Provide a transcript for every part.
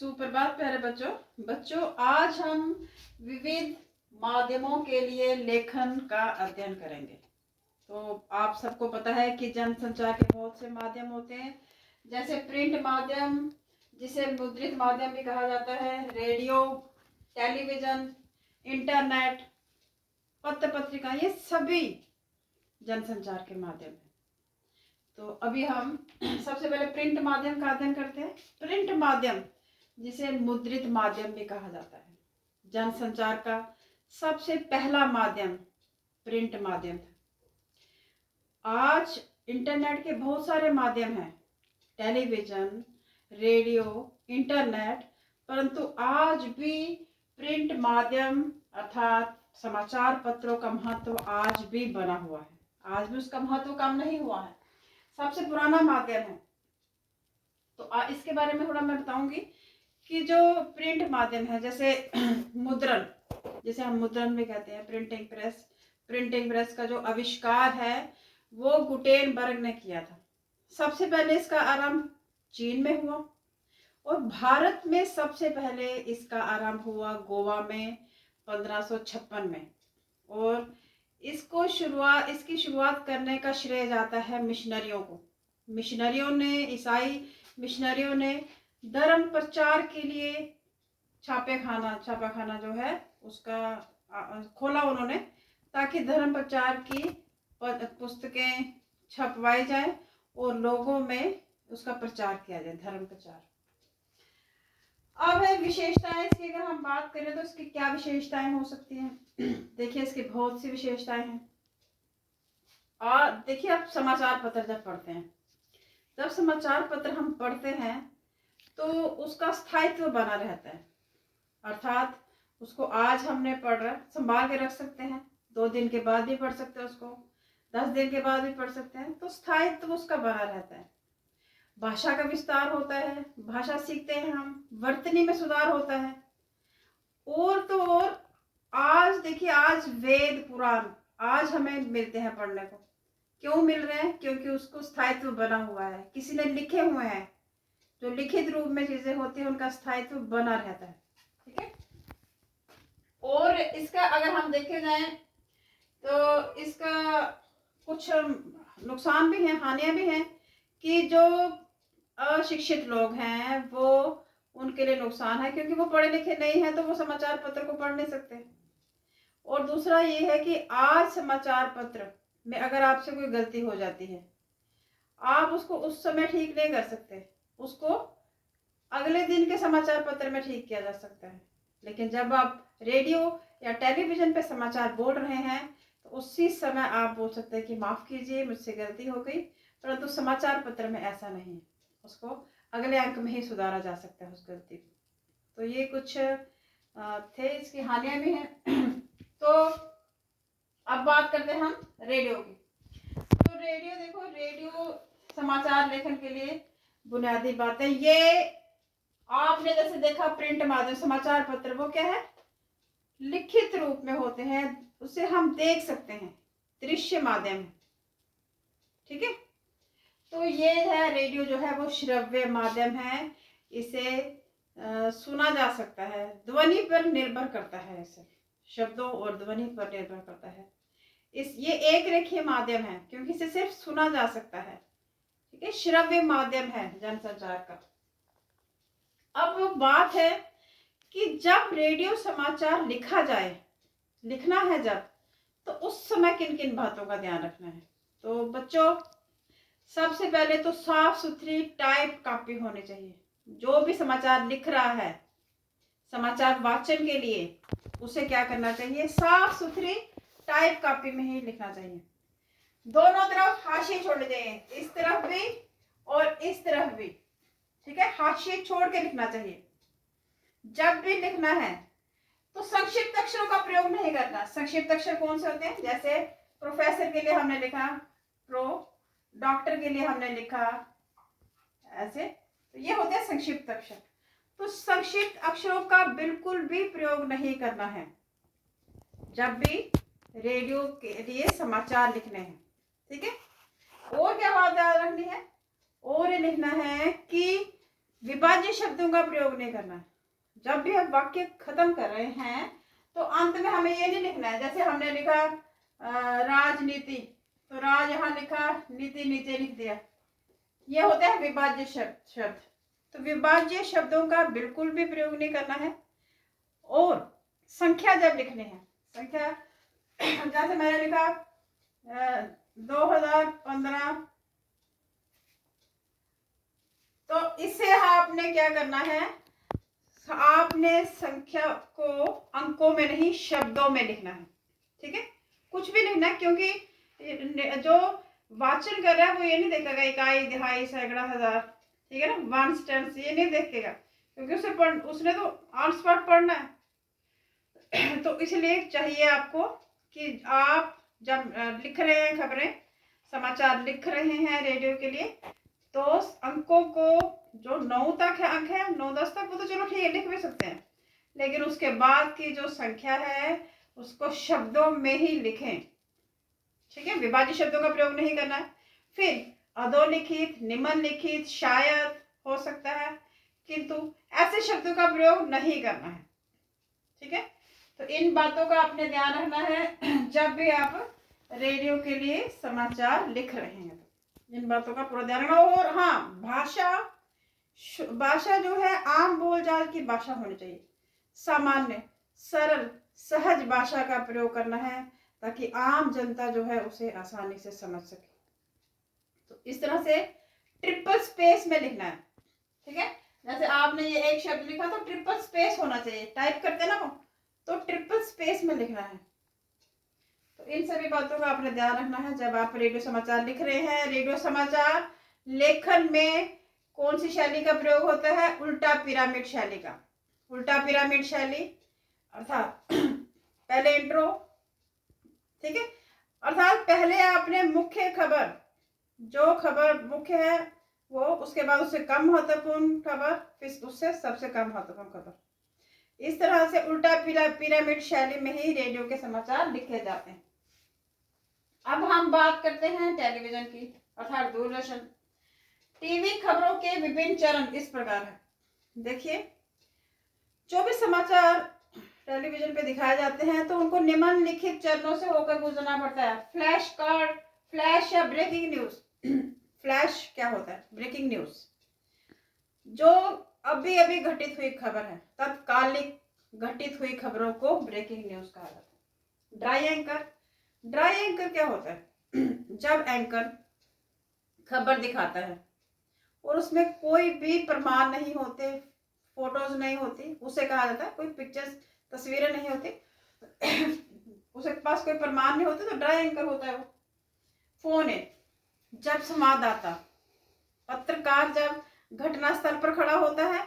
सुप्रभात प्यारे बच्चों। बच्चों, आज हम विविध माध्यमों के लिए लेखन का अध्ययन करेंगे। तो आप सबको पता है कि जनसंचार के बहुत से माध्यम होते हैं, जैसे प्रिंट माध्यम, जिसे मुद्रित माध्यम भी कहा जाता है, रेडियो, टेलीविजन, इंटरनेट, पत्र पत्रिका, ये सभी जनसंचार के माध्यम हैं। तो अभी हम सबसे पहले प्रिंट माध्यम का अध्ययन करते हैं। प्रिंट माध्यम, जिसे मुद्रित माध्यम भी कहा जाता है, जनसंचार का सबसे पहला माध्यम प्रिंट माध्यम था। आज इंटरनेट के बहुत सारे माध्यम हैं, टेलीविजन, रेडियो, इंटरनेट, परंतु आज भी प्रिंट माध्यम अर्थात समाचार पत्रों का महत्व आज भी बना हुआ है। आज भी उसका महत्व कम नहीं हुआ है, सबसे पुराना माध्यम है। तो इसके बारे में थोड़ा मैं बताऊंगी कि जो प्रिंट माध्यम है, जैसे मुद्रण, जिसे हम मुद्रण भी कहते हैं, प्रिंटिंग प्रेस का जो आविष्कार है वो गुटेनबर्ग ने किया था। सबसे पहले इसका आरंभ चीन में हुआ और भारत में सबसे पहले इसका आरंभ हुआ गोवा में 1556 में। और इसकी शुरुआत करने का श्रेय जाता है मिशनरियों को। ईसाई मिशनरियों ने धर्म प्रचार के लिए छापाखाना जो है उसका खोला उन्होंने, ताकि धर्म प्रचार की पुस्तकें छपवाई जाए और लोगों में उसका प्रचार किया जाए, धर्म प्रचार। अब है विशेषताएं इसकी, अगर हम बात करें तो इसकी क्या विशेषताएं हो सकती हैं। देखिए, इसकी बहुत सी विशेषताएं हैं। और देखिए, आप समाचार पत्र जब पढ़ते हैं, जब समाचार पत्र हम पढ़ते हैं तो उसका स्थायित्व बना रहता है, अर्थात उसको आज हमने पढ़ा, संभाल के रख सकते हैं, 2 दिन के बाद भी पढ़ सकते हैं, उसको 10 दिन के बाद भी पढ़ सकते हैं। तो स्थायित्व उसका बना रहता है। भाषा का विस्तार होता है, भाषा सीखते हैं हम, वर्तनी में सुधार होता है। और तो और आज देखिए, आज वेद पुराण आज हमें मिलते हैं पढ़ने को। क्यों मिल रहे हैं? क्योंकि उसको स्थायित्व बना हुआ है, किसी ने लिखे हुए हैं। जो लिखित रूप में चीजें होती है उनका स्थायित्व बना रहता है, ठीक है। और इसका अगर हम देखे जाए तो इसका कुछ नुकसान भी हैं, हानियां भी हैं, कि जो अशिक्षित लोग हैं वो उनके लिए नुकसान है, क्योंकि वो पढ़े लिखे नहीं है तो वो समाचार पत्र को पढ़ नहीं सकते। और दूसरा ये है कि आज समाचार पत्र में अगर आपसे कोई गलती हो जाती है, आप उसको उस समय ठीक नहीं कर सकते, उसको अगले दिन के समाचार पत्र में ठीक किया जा सकता है। लेकिन जब आप रेडियो या टेलीविजन पे समाचार बोल रहे हैं तो उसी समय आप बोल सकते हैं कि माफ कीजिए, मुझसे गलती हो गई। परंतु समाचार पत्र में ऐसा नहीं है, उसको अगले अंक में ही सुधारा जा सकता है उस गलती को। तो ये कुछ थे, इसकी हानियां भी हैं। तो अब बात करते हैं हम रेडियो की। तो रेडियो देखो, रेडियो समाचार लेखन के लिए बुनियादी बातें, ये आपने जैसे देखा प्रिंट माध्यम समाचार पत्र, वो क्या है, लिखित रूप में होते हैं, उसे हम देख सकते हैं, दृश्य माध्यम है, ठीक है। तो ये है रेडियो जो है वो श्रव्य माध्यम है, इसे सुना जा सकता है, ध्वनि पर निर्भर करता है, इसे शब्दों और ध्वनि पर निर्भर करता है। ये एक रेखीय माध्यम है क्योंकि इसे सिर्फ सुना जा सकता है, ठीक है, श्रव्य माध्यम है जनसंचार का। अब बात है कि जब रेडियो समाचार लिखना है जब, तो उस समय किन किन बातों का ध्यान रखना है। तो बच्चों, सबसे पहले तो साफ सुथरी टाइप कॉपी होनी चाहिए। जो भी समाचार लिख रहा है समाचार वाचन के लिए, उसे क्या करना चाहिए, साफ सुथरी टाइप कॉपी में ही लिखना चाहिए। दोनों तरफ हाशिए छोड़ने चाहिए, इस तरफ भी और इस तरफ भी, ठीक है, हाशिए छोड़ के लिखना चाहिए। जब भी लिखना है तो संक्षिप्त अक्षरों का प्रयोग नहीं करना। संक्षिप्त अक्षर कौन से होते हैं? जैसे प्रोफेसर के लिए हमने लिखा प्रो, डॉक्टर के लिए हमने लिखा ऐसे, तो ये होते हैं संक्षिप्त अक्षर। तो संक्षिप्त अक्षरों का बिल्कुल भी प्रयोग नहीं करना है जब भी रेडियो के लिए समाचार लिखने हैं, ठीक है। और क्या बात याद रखनी है, और ये लिखना है कि विभाज्य शब्दों का प्रयोग नहीं करना है। जब भी आप वाक्य खत्म कर रहे हैं तो अंत में हमें ये नहीं लिखना है, जैसे हमने लिखा राजनीति, तो राज यहाँ लिखा, नीति नीचे लिख दिया, ये होता है विभाज्य शब्द। तो विभाज्य शब्दों का बिल्कुल भी प्रयोग नहीं करना है। और संख्या जब लिखनी है, संख्या जैसे मैंने लिखा 2015, तो इससे आपने क्या करना है, आपने संख्या को अंकों में नहीं शब्दों में लिखना है। ठीक है, कुछ भी लिखना है, क्योंकि जो वाचन कर रहा है वो ये नहीं देखेगा इकाई, दिहाई, सैकड़ा, हजार, ठीक है ना, वंस, टेंस, ये नहीं देखेगा, क्योंकि उसने तो ऑन स्पॉट पढ़ना है। तो इसलिए चाहिए आपको कि आप जब लिख रहे हैं खबरें, समाचार लिख रहे हैं रेडियो के लिए, तो अंकों को जो 9 तक है अंक है, 9-10 तक वो तो चलो ठीक है लिख भी सकते हैं, लेकिन उसके बाद की जो संख्या है उसको शब्दों में ही लिखें। ठीक है, विभाज्य शब्दों का प्रयोग नहीं करना है। फिर अधोलिखित, निम्नलिखित, शायद हो सकता है, किंतु ऐसे शब्दों का प्रयोग नहीं करना है। ठीक है, तो इन बातों का आपने ध्यान रखना है जब भी आप रेडियो के लिए समाचार लिख रहे हैं, तो इन बातों का पूरा ध्यान रखना। और हाँ, भाषा जो है आम बोलचाल की भाषा होनी चाहिए, सामान्य, सरल, सहज भाषा का प्रयोग करना है, ताकि आम जनता जो है उसे आसानी से समझ सके। तो इस तरह से ट्रिपल स्पेस में लिखना है। ठीक है, जैसे आपने ये एक शब्द लिखा तो ट्रिपल स्पेस होना चाहिए, टाइप करते ना तो ट्रिपल स्पेस में लिखना है। तो इन सभी बातों का आपने ध्यान रखना है जब आप रेडियो समाचार लिख रहे हैं। रेडियो समाचार लेखन में कौन सी शैली का प्रयोग होता है, उल्टा पिरामिड शैली का। उल्टा पिरामिड शैली अर्थात पहले इंट्रो, ठीक है, अर्थात पहले आपने मुख्य खबर, जो खबर मुख्य है वो, उसके बाद उससे कम महत्वपूर्ण खबर, फिर उससे सबसे कम महत्वपूर्ण खबर। इस तरह से उल्टा पिरामिड शैली में ही रेडियो के समाचार लिखे जाते हैं। अब हम बात करते हैं टेलीविजन की, अर्थात दूरदर्शन। टीवी खबरों के विभिन्न चरण इस प्रकार है। देखिए, जो भी समाचार टेलीविजन पे दिखाए जाते हैं तो उनको निम्नलिखित चरणों से होकर गुजरना पड़ता है। फ्लैश कार्ड, फ्लैश या ब्रेकिंग न्यूज। फ्लैश क्या होता है, ब्रेकिंग न्यूज, जो अभी अभी घटित हुई खबर है, तत्कालिक घटित हुई खबरों को ब्रेकिंग न्यूज कहा जाता है। ड्राई एंकर, ड्राई एंकर क्या होता है, जब एंकर खबर दिखाता है और उसमें कोई भी प्रमाण नहीं होते, फोटोज नहीं होती, उसे कहा जाता है, कोई पिक्चर्स, तस्वीरें नहीं होती, उसके पास कोई प्रमाण नहीं होते, तो ड्राई एंकर होता है वो। फोन है, जब संवाददाता, पत्रकार जब घटना स्थल पर खड़ा होता है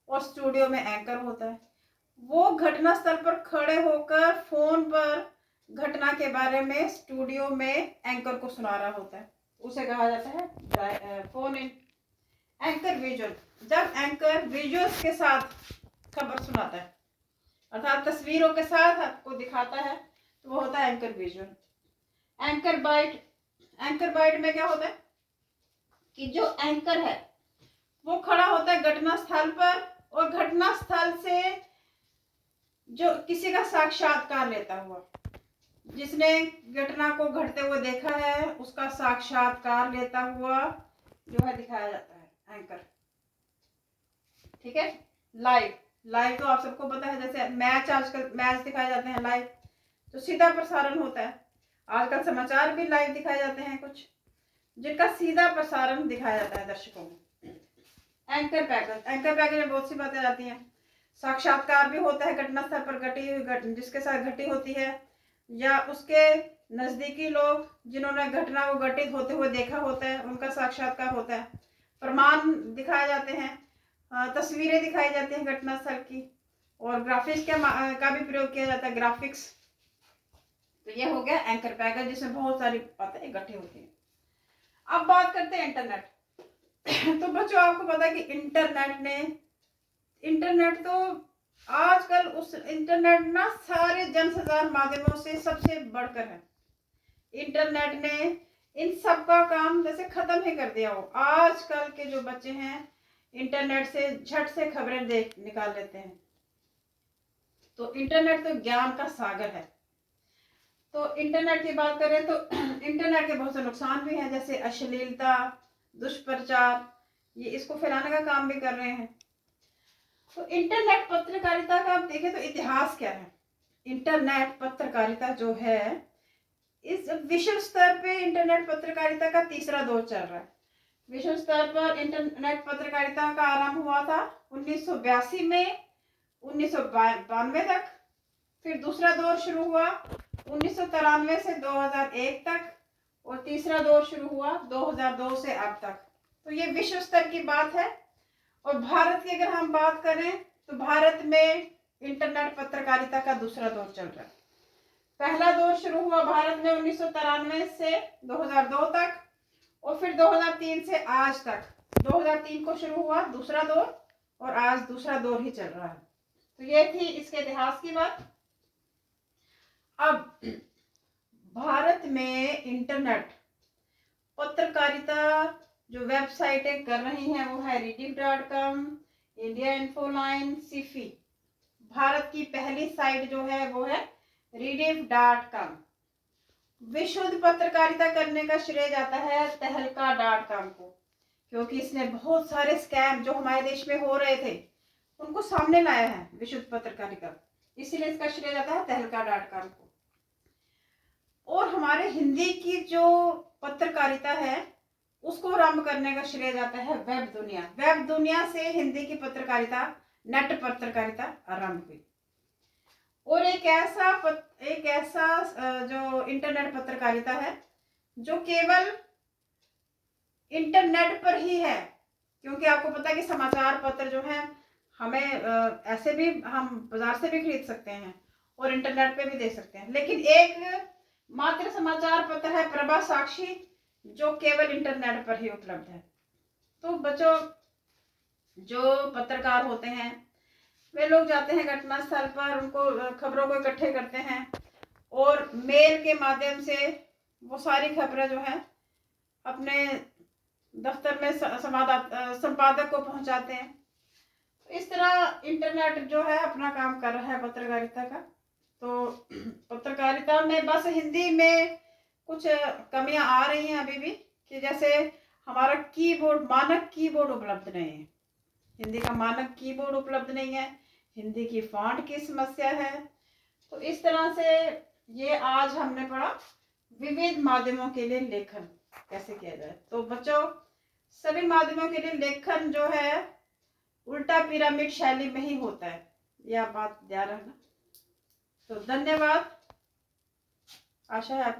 और स्टूडियो में एंकर होता है, वो घटना स्थल पर खड़े होकर फोन पर घटना के बारे में स्टूडियो में एंकर को सुना रहा होता है, उसे कहा जाता है फोन इन। एंकर विजुअल, जब एंकर विजुअल्स के साथ खबर सुनाता है, अर्थात तस्वीरों के साथ आपको दिखाता है, तो वो होता है anchor visual. Anchor bite, anchor bite में क्या होता है कि जो एंकर है वो खड़ा होता है घटना स्थल पर और घटना स्थल से जो किसी का साक्षात्कार लेता हुआ, जिसने घटना को घटते हुए देखा है उसका साक्षात्कार लेता हुआ जो है दिखाया जाता है एंकर। ठीक है, लाइव, लाइव तो आप सबको पता है, जैसे मैच, आजकल मैच दिखाए जाते हैं लाइव, तो सीधा प्रसारण होता है। आजकल समाचार भी लाइव दिखाए जाते हैं, कुछ जिनका सीधा प्रसारण दिखाया जाता है दर्शकों को। एंकर पैकेज, एंकर पैकेज में बहुत सी बातें आती हैं। साक्षात्कार भी होता है घटना स्थल पर घटी हुई, जिसके साथ घटी होती है, या उसके नजदीकी लोग जिन्होंने घटना को घटित होते हुए देखा होता है, उनका साक्षात्कार होता है। प्रमाण दिखाए जाते हैं, तस्वीरें दिखाई जाती हैं घटना स्थल की, और ग्राफिक्स का भी प्रयोग किया जाता है, ग्राफिक्स। तो ये हो गया एंकर पैकेज, जिसमें बहुत सारी बातें इकट्ठी होती हैं। अब बात करते हैं इंटरनेट। तो बच्चों, आपको पता है कि इंटरनेट तो आजकल उस इंटरनेट ना सारे जनसंचार माध्यमों से सबसे बढ़कर है। इंटरनेट ने इन सब का काम जैसे खत्म ही कर दिया हो। आजकल के जो बच्चे हैं इंटरनेट से झट से खबरें देख निकाल लेते हैं। तो इंटरनेट तो ज्ञान का सागर है। तो इंटरनेट की बात करें तो इंटरनेट के बहुत से नुकसान भी हैं, जैसे अश्लीलता, दुष्प्रचार, ये इसको फैलाने का काम भी कर रहे हैं। तो इंटरनेट पत्रकारिता का आप देखें तो इतिहास क्या है। इंटरनेट पत्रकारिता जो है, इस विश्व स्तर पे इंटरनेट पत्रकारिता का तीसरा दौर चल रहा है। विश्व स्तर पर इंटरनेट पत्रकारिता का आरंभ हुआ था 1982 में 1992 तक। फिर दूसरा दौर शुरू हुआ 1993 से 2001 तक, और तीसरा दौर शुरू हुआ 2002 से अब तक। तो ये विश्व स्तर की बात है। और भारत की अगर हम बात करें तो भारत में इंटरनेट पत्रकारिता का दूसरा दौर चल रहा है। पहला दौर शुरू हुआ भारत में 1993 से 2002 तक, और फिर 2003 से आज तक। 2003 को शुरू हुआ दूसरा दौर, और आज दूसरा दौर ही चल रहा है। तो ये थी इसके इतिहास की बात। अब भारत में इंटरनेट पत्रकारिता जो वेबसाइटें कर रही हैं वो है rediff.com, India Infoline, Sify. Bharat की पहली साइट जो है वो है rediff.com। विशुद्ध पत्रकारिता करने का श्रेय जाता है तहलका.com को, क्योंकि इसने बहुत सारे स्कैम जो हमारे देश में हो रहे थे उनको सामने लाया है विशुद्ध पत्रकारिता, इसीलिए इसका श्रेय जाता है तहलका.com को। और हमारे हिंदी की जो पत्रकारिता है उसको आरंभ करने का श्रेय जाता है वेब दुनिया। वेब दुनिया से हिंदी की पत्रकारिता, नेट पत्रकारिता आरंभ हुई। और एक ऐसा जो इंटरनेट पत्रकारिता है जो केवल इंटरनेट पर ही है, क्योंकि आपको पता है कि समाचार पत्र जो है हमें ऐसे भी हम बाजार से भी खरीद सकते हैं और इंटरनेट पे भी दे सकते हैं, लेकिन एक मात्र समाचार पत्र है प्रभा साक्षी जो केवल इंटरनेट पर ही उपलब्ध है। तो बच्चों, जो पत्रकार होते हैं वे लोग जाते हैं घटना स्थल पर, उनको खबरों को इकट्ठे करते हैं और मेल के माध्यम से वो सारी खबरें जो है अपने दफ्तर में संपादक को पहुंचाते हैं। इस तरह इंटरनेट जो है अपना काम कर रहा है पत्रकारिता का। तो पत्रकारिता में बस हिंदी में कुछ कमियां आ रही हैं अभी भी, कि जैसे हमारा कीबोर्ड, मानक कीबोर्ड उपलब्ध नहीं है। हिंदी का मानक कीबोर्ड उपलब्ध नहीं है, हिंदी की फॉन्ट की समस्या है। तो इस तरह से ये आज हमने पढ़ा विविध माध्यमों के लिए लेखन कैसे किया जाए। तो बच्चों, सभी माध्यमों के लिए लेखन जो है उल्टा पिरामिड शैली में ही होता है, यह बात ध्यान रखना। तो धन्यवाद, आशा है आपको